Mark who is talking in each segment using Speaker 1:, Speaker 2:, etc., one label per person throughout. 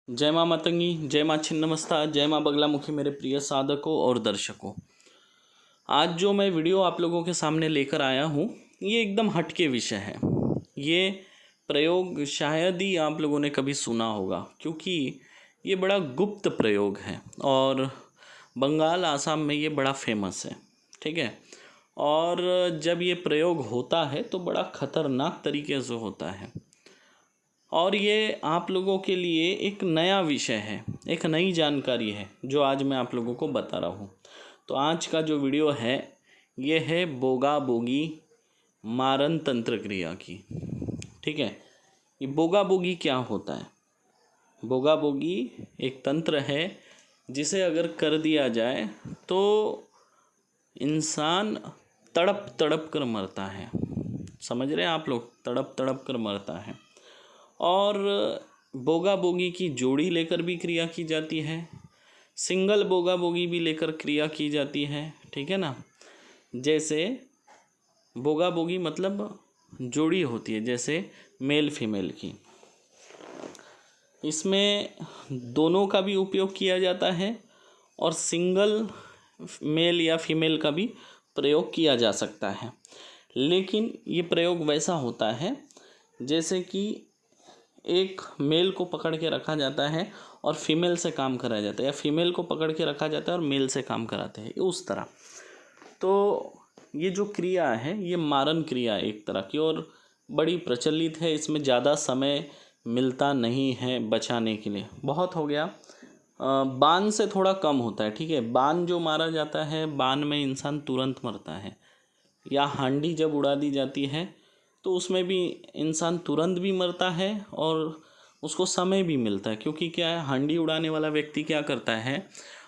Speaker 1: जय माँ मतंगी, जय माँ छिन्नमस्ता, जय माँ बगलामुखी मेरे प्रिय साधकों और दर्शकों। आज जो मैं वीडियो आप लोगों के सामने लेकर आया हूँ ये एकदम हटके विषय है। ये प्रयोग शायद ही आप लोगों ने कभी सुना होगा क्योंकि ये बड़ा गुप्त प्रयोग है और बंगाल आसाम में ये बड़ा फेमस है। ठीक है। और जब ये प्रयोग होता है तो बड़ा ख़तरनाक तरीके से होता है और ये आप लोगों के लिए एक नया विषय है, एक नई जानकारी है जो आज मैं आप लोगों को बता रहा हूँ। तो आज का जो वीडियो है ये है बोगा बोगी मारन तंत्र क्रिया की। ठीक है। ये बोगा बोगी क्या होता है? बोगा बोगी एक तंत्र है जिसे अगर कर दिया जाए तो इंसान तड़प तड़प कर मरता है। समझ रहे हैं आप लोग? तड़प तड़प कर मरता है। और बोगा बोगी की जोड़ी लेकर भी क्रिया की जाती है, सिंगल बोगा बोगी भी लेकर क्रिया की जाती है। ठीक है ना। जैसे बोगा बोगी मतलब जोड़ी होती है, जैसे मेल फीमेल की, इसमें दोनों का भी उपयोग किया जाता है और सिंगल मेल या फीमेल का भी प्रयोग किया जा सकता है। लेकिन ये प्रयोग वैसा होता है जैसे कि एक मेल को पकड़ के रखा जाता है और फीमेल से काम कराया जाता है, या फीमेल को पकड़ के रखा जाता है और मेल से काम कराते हैं, उस तरह। तो ये जो क्रिया है ये मारन क्रिया एक तरह की और बड़ी प्रचलित है। इसमें ज़्यादा समय मिलता नहीं है बचाने के लिए, बहुत हो गया। बाण से थोड़ा कम होता है। ठीक है। बाण जो मारा जाता है, बाण में इंसान तुरंत मरता है, या हांडी जब उड़ा दी जाती है तो उसमें भी इंसान तुरंत भी मरता है और उसको समय भी मिलता है। क्योंकि क्या है, हांडी उड़ाने वाला व्यक्ति क्या करता है,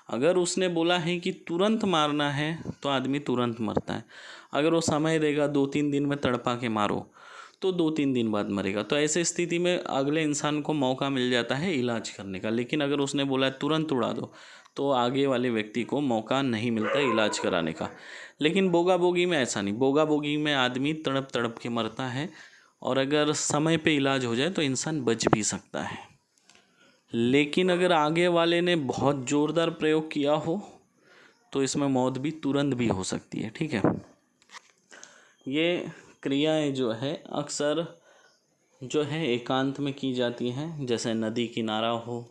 Speaker 1: अगर उसने बोला है कि तुरंत मारना है तो आदमी तुरंत मरता है। अगर वो समय देगा 2-3 दिन में तड़पा के मारो तो 2-3 दिन बाद मरेगा। तो ऐसे स्थिति में अगले इंसान को मौका मिल जाता है इलाज करने का। लेकिन अगर उसने बोला है तुरंत उड़ा दो तो आगे वाले व्यक्ति को मौका नहीं मिलता इलाज कराने का। लेकिन बोगा बोगी में ऐसा नहीं। बोगा बोगी में आदमी तड़प तड़प के मरता है और अगर समय पे इलाज हो जाए तो इंसान बच भी सकता है। लेकिन अगर आगे वाले ने बहुत ज़ोरदार प्रयोग किया हो तो इसमें मौत भी तुरंत भी हो सकती है। ठीक है। ये क्रियाएं जो है अक्सर जो है एकांत में की जाती हैं, जैसे नदी किनारा हो,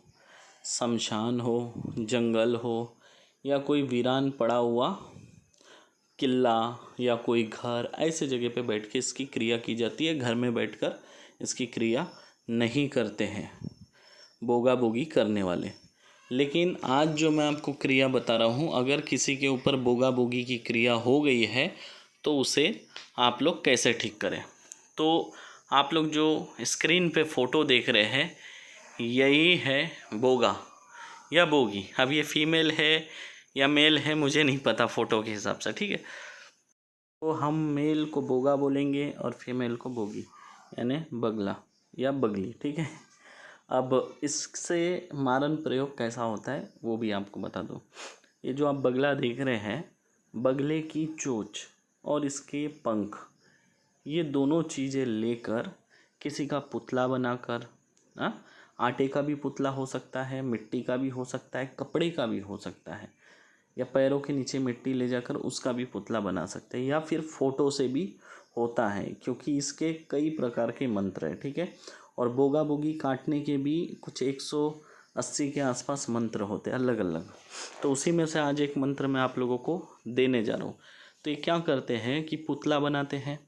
Speaker 1: शमशान हो, जंगल हो, या कोई वीरान पड़ा हुआ किला या कोई घर, ऐसे जगह पे बैठ के इसकी क्रिया की जाती है। घर में बैठकर इसकी क्रिया नहीं करते हैं बोगा बोगी करने वाले। लेकिन आज जो मैं आपको क्रिया बता रहा हूँ, अगर किसी के ऊपर बोगा बोगी की क्रिया हो गई है तो उसे आप लोग कैसे ठीक करें। तो आप लोग जो स्क्रीन पे फ़ोटो देख रहे हैं यही है बोगा या बोगी। अब ये फीमेल है या मेल है मुझे नहीं पता फ़ोटो के हिसाब से। ठीक है। तो हम मेल को बोगा बोलेंगे और फीमेल को बोगी, यानी बगला या बगली। ठीक है। अब इससे मारन प्रयोग कैसा होता है वो भी आपको बता दूं। ये जो आप बगला देख रहे हैं, बगले की चोंच और इसके पंख, ये दोनों चीज़ें लेकर किसी का पुतला बनाकर, आटे का भी पुतला हो सकता है, मिट्टी का भी हो सकता है, कपड़े का भी हो सकता है, या पैरों के नीचे मिट्टी ले जाकर उसका भी पुतला बना सकते हैं, या फिर फ़ोटो से भी होता है क्योंकि इसके कई प्रकार के मंत्र हैं। ठीक है। और बोगा बोगी काटने के भी कुछ 180 के आसपास मंत्र होते हैं अलग अलग। तो उसी में से आज एक मंत्र मैं आप लोगों को देने जा रहा हूँ। तो ये क्या करते हैं कि पुतला बनाते हैं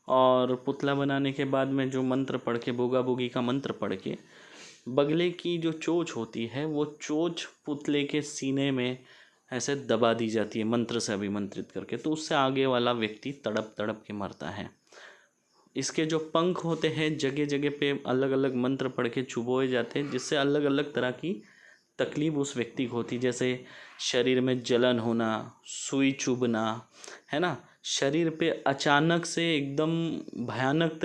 Speaker 1: और पुतला बनाने के बाद में जो मंत्र पढ़ के, बोगा बोगी का मंत्र पढ़ के, बगले की जो चोंच होती है वो चोंच पुतले के सीने में ऐसे दबा दी जाती है मंत्र से अभिमंत्रित करके। तो उससे आगे वाला व्यक्ति तड़प तड़प के मरता है। इसके जो पंख होते हैं जगह जगह पे अलग अलग मंत्र पढ़ के चुभोए जाते हैं, जिससे अलग अलग तरह की तकलीफ उस व्यक्ति को होती, जैसे शरीर में जलन होना, सुई चुभना, है ना, शरीर पे अचानक से एकदम भयानक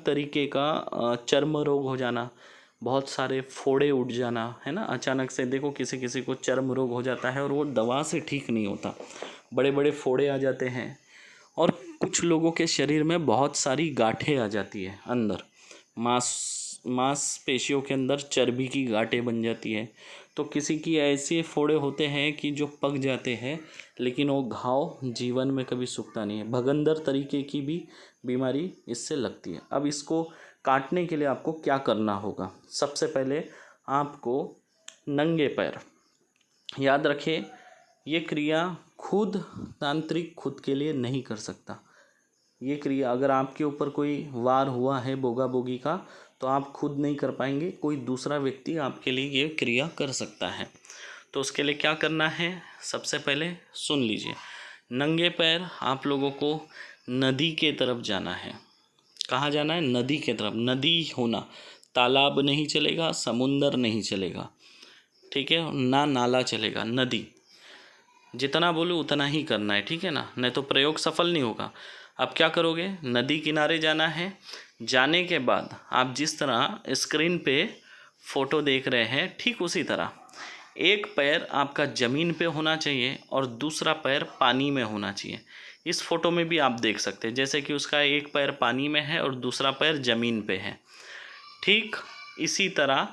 Speaker 1: तरीके का चर्म रोग हो जाना, बहुत सारे फोड़े उठ जाना, है ना। अचानक से देखो किसी किसी को चर्म रोग हो जाता है और वो दवा से ठीक नहीं होता, बड़े बड़े फोड़े आ जाते हैं। और कुछ लोगों के शरीर में बहुत सारी गांठें आ जाती है अंदर, मांसपेशियों के अंदर चर्बी की गांठें बन जाती है। तो किसी की ऐसे फोड़े होते हैं कि जो पक जाते हैं, लेकिन वो घाव जीवन में कभी सूखता नहीं है। भगंदर तरीके की भी बीमारी इससे लगती है। अब इसको काटने के लिए आपको क्या करना होगा? सबसे पहले आपको नंगे पैर, याद रखें ये क्रिया खुद तांत्रिक खुद के लिए नहीं कर सकता। ये क्रिया अगर आपके ऊपर कोई वार हुआ है बोगा बोगी का, तो आप खुद नहीं कर पाएंगे, कोई दूसरा व्यक्ति आपके लिए ये क्रिया कर सकता है। तो उसके लिए क्या करना है, सबसे पहले सुन लीजिए। नंगे पैर आप लोगों को नदी के तरफ जाना है। कहाँ जाना है? नदी के तरफ। नदी होना, तालाब नहीं चलेगा, समुंदर नहीं चलेगा, ठीक है ना, नाला चलेगा, नदी। जितना बोलूँ उतना ही करना है, ठीक है ना, नहीं तो प्रयोग सफल नहीं होगा। अब क्या करोगे? नदी किनारे जाना है। जाने के बाद आप जिस तरह स्क्रीन पे फोटो देख रहे हैं, ठीक उसी तरह एक पैर आपका ज़मीन पे होना चाहिए और दूसरा पैर पानी में होना चाहिए। इस फोटो में भी आप देख सकते हैं, जैसे कि उसका एक पैर पानी में है और दूसरा पैर ज़मीन पे है। ठीक इसी तरह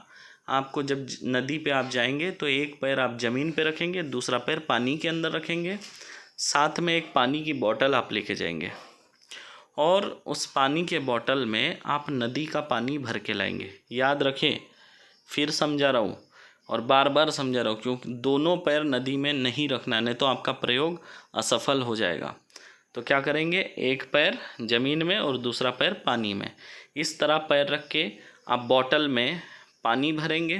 Speaker 1: आपको जब नदी पे आप जाएंगे तो एक पैर आप ज़मीन पे रखेंगे, दूसरा पैर पानी के अंदर रखेंगे। साथ में एक पानी की बोतल आप लेके जाएंगे और उस पानी के बोतल में आप नदी का पानी भर के लाएंगे। याद रखें, फिर समझा रहा हूँ और बार बार समझा रहा हूँ, क्योंकि दोनों पैर नदी में नहीं रखना, नहीं तो आपका प्रयोग असफल हो जाएगा। तो क्या करेंगे? एक पैर ज़मीन में और दूसरा पैर पानी में। इस तरह पैर रख के आप बोतल में पानी भरेंगे।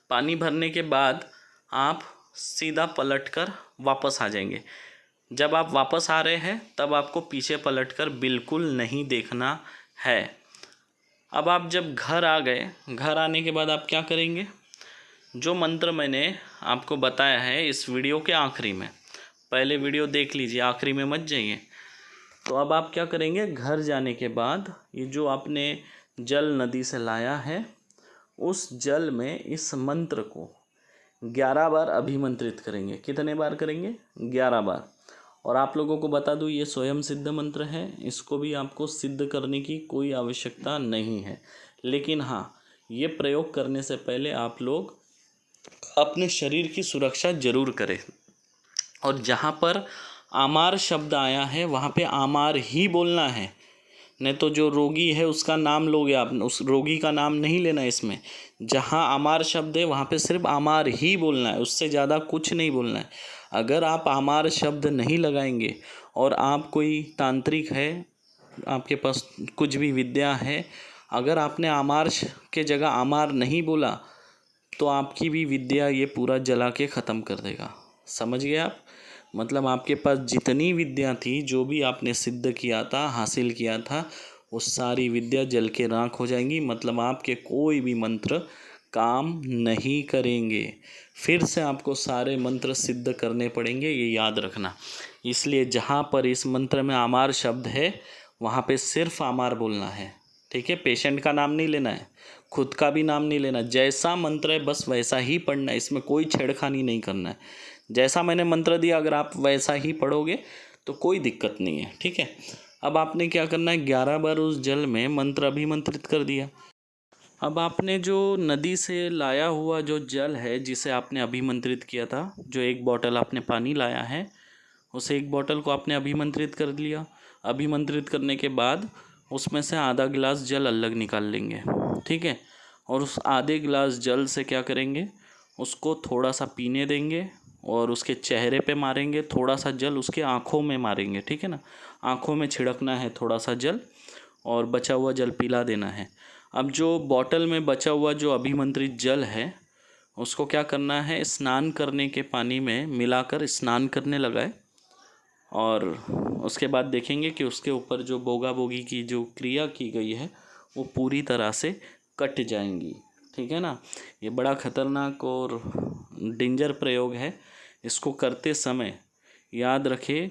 Speaker 1: पानी भरने के बाद आप सीधा पलटकर वापस आ जाएंगे। जब आप वापस आ रहे हैं तब आपको पीछे पलटकर बिल्कुल नहीं देखना है। अब आप जब घर आ गए, घर आने के बाद आप क्या करेंगे? जो मंत्र मैंने आपको बताया है इस वीडियो के आखिरी में, पहले वीडियो देख लीजिए, आखिरी में मत जाइए। तो अब आप क्या करेंगे? घर जाने के बाद ये जो आपने जल नदी से लाया है, उस जल में इस मंत्र को 11 बार अभिमंत्रित करेंगे। कितने बार करेंगे? 11 बार। और आप लोगों को बता दूं ये स्वयं सिद्ध मंत्र है, इसको भी आपको सिद्ध करने की कोई आवश्यकता नहीं है। लेकिन हाँ, ये प्रयोग करने से पहले आप लोग अपने शरीर की सुरक्षा जरूर करें। और जहाँ पर आमार शब्द आया है वहाँ पे आमार ही बोलना है, नहीं तो जो रोगी है उसका नाम लोगे आप, उस रोगी का नाम नहीं लेना है इसमें। जहाँ आमार शब्द है वहाँ पे सिर्फ आमार ही बोलना है, उससे ज़्यादा कुछ नहीं बोलना है। अगर आप आमार शब्द नहीं लगाएंगे और आप कोई तांत्रिक है, आपके पास कुछ भी विद्या है, अगर आपने आमार के जगह आमार नहीं बोला तो आपकी भी विद्या ये पूरा जला के ख़त्म कर देगा। समझ गए आप? मतलब आपके पास जितनी विद्या थी, जो भी आपने सिद्ध किया था, हासिल किया था, वो सारी विद्या जल के राख हो जाएंगी। मतलब आपके कोई भी मंत्र काम नहीं करेंगे। फिर से आपको सारे मंत्र सिद्ध करने पड़ेंगे, ये याद रखना। इसलिए जहाँ पर इस मंत्र में आमार शब्द है वहाँ पे सिर्फ आमार बोलना है, ठीक है? पेशेंट का नाम नहीं लेना है, खुद का भी नाम नहीं लेना। जैसा मंत्र है बस वैसा ही पढ़ना है, इसमें कोई छेड़खानी नहीं करना है। जैसा मैंने मंत्र दिया अगर आप वैसा ही पढ़ोगे तो कोई दिक्कत नहीं है, ठीक है? अब आपने क्या करना है? 11 बार उस जल में मंत्र अभिमंत्रित कर दिया। अब आपने जो नदी से लाया हुआ जो जल है जिसे आपने अभिमंत्रित किया था, जो एक बोतल आपने पानी लाया है, उस एक बोतल को आपने अभिमंत्रित कर लिया। अभिमंत्रित करने के बाद उसमें से आधा गिलास जल अलग निकाल लेंगे, ठीक है? और उस आधे गिलास जल से क्या करेंगे? उसको थोड़ा सा पीने देंगे और उसके चेहरे पे मारेंगे। थोड़ा सा जल उसके आँखों में मारेंगे, ठीक है ना? आँखों में छिड़कना है थोड़ा सा जल और बचा हुआ जल पिला देना है। अब जो बोतल में बचा हुआ जो अभिमंत्रित जल है उसको क्या करना है? स्नान करने के पानी में मिलाकर स्नान करने लगाए और उसके बाद देखेंगे कि उसके ऊपर जो बोगा बोगी की जो क्रिया की गई है वो पूरी तरह से कट जाएंगी, ठीक है ना? ये बड़ा खतरनाक और डेंजर प्रयोग है। इसको करते समय याद रखें,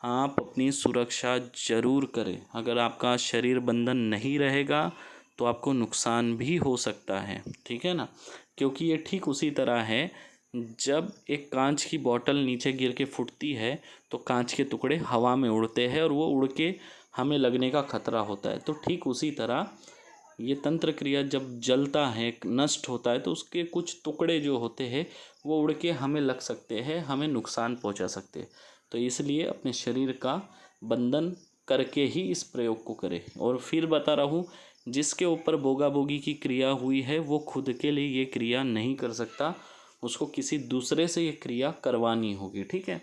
Speaker 1: आप अपनी सुरक्षा ज़रूर करें। अगर आपका शरीर बंधन नहीं रहेगा तो आपको नुकसान भी हो सकता है, ठीक है ना? क्योंकि ये ठीक उसी तरह है, जब एक कांच की बोतल नीचे गिर के फूटती है तो कांच के टुकड़े हवा में उड़ते हैं और वो उड़ के हमें लगने का खतरा होता है। तो ठीक उसी तरह ये तंत्र क्रिया जब जलता है, नष्ट होता है, तो उसके कुछ टुकड़े जो होते हैं वो उड़ के हमें लग सकते हैं, हमें नुकसान पहुंचा सकते हैं। तो इसलिए अपने शरीर का बंधन करके ही इस प्रयोग को करें। और फिर बता रहा हूँ, जिसके ऊपर बोगा बोगी की क्रिया हुई है वो खुद के लिए ये क्रिया नहीं कर सकता, उसको किसी दूसरे से ये क्रिया करवानी होगी, ठीक है।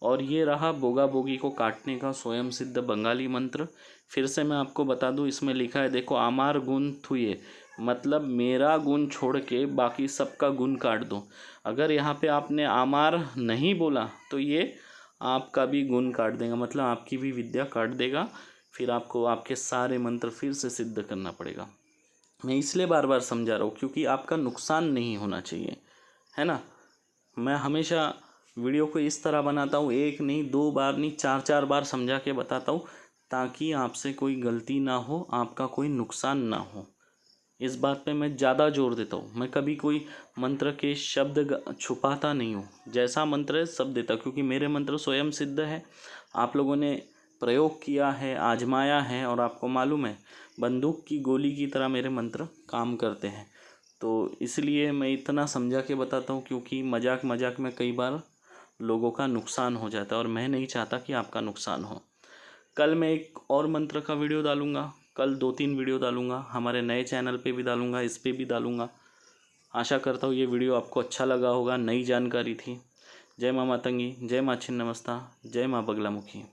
Speaker 1: और ये रहा बोगा बोगी को काटने का स्वयं सिद्ध बंगाली मंत्र। फिर से मैं आपको बता दूं, इसमें लिखा है, देखो, आमार गुण थुए, मतलब मेरा गुण छोड़ के बाकी सबका गुण काट दो। अगर यहाँ पे आपने आमार नहीं बोला तो ये आपका भी गुण काट देगा, मतलब आपकी भी विद्या काट देगा। फिर आपको आपके सारे मंत्र फिर से सिद्ध करना पड़ेगा। मैं इसलिए बार बार समझा रहा हूँ क्योंकि आपका नुकसान नहीं होना चाहिए, है ना। मैं हमेशा वीडियो को इस तरह बनाता हूँ, एक नहीं, दो बार नहीं, चार चार बार समझा के बताता हूँ, ताकि आपसे कोई गलती ना हो, आपका कोई नुकसान ना हो। इस बात पे मैं ज़्यादा जोर देता हूँ। मैं कभी कोई मंत्र के शब्द छुपाता नहीं हूँ, जैसा मंत्र है सब देता, क्योंकि मेरे मंत्र स्वयं सिद्ध है। आप लोगों ने प्रयोग किया है, आजमाया है, और आपको मालूम है बंदूक की गोली की तरह मेरे मंत्र काम करते हैं। तो इसलिए मैं इतना समझा के बताता हूँ, क्योंकि मजाक मजाक में कई बार लोगों का नुकसान हो जाता है, और मैं नहीं चाहता कि आपका नुकसान हो। कल मैं एक और मंत्र का वीडियो डालूँगा, कल 2-3 वीडियो डालूँगा, हमारे नए चैनल पे भी डालूँगा, इस पे भी डालूँगा। आशा करता हूँ ये वीडियो आपको अच्छा लगा होगा, नई जानकारी थी। जय माँ मातंगी, जय माँ छिन्नमस्ता, जय माँ बगलामुखी।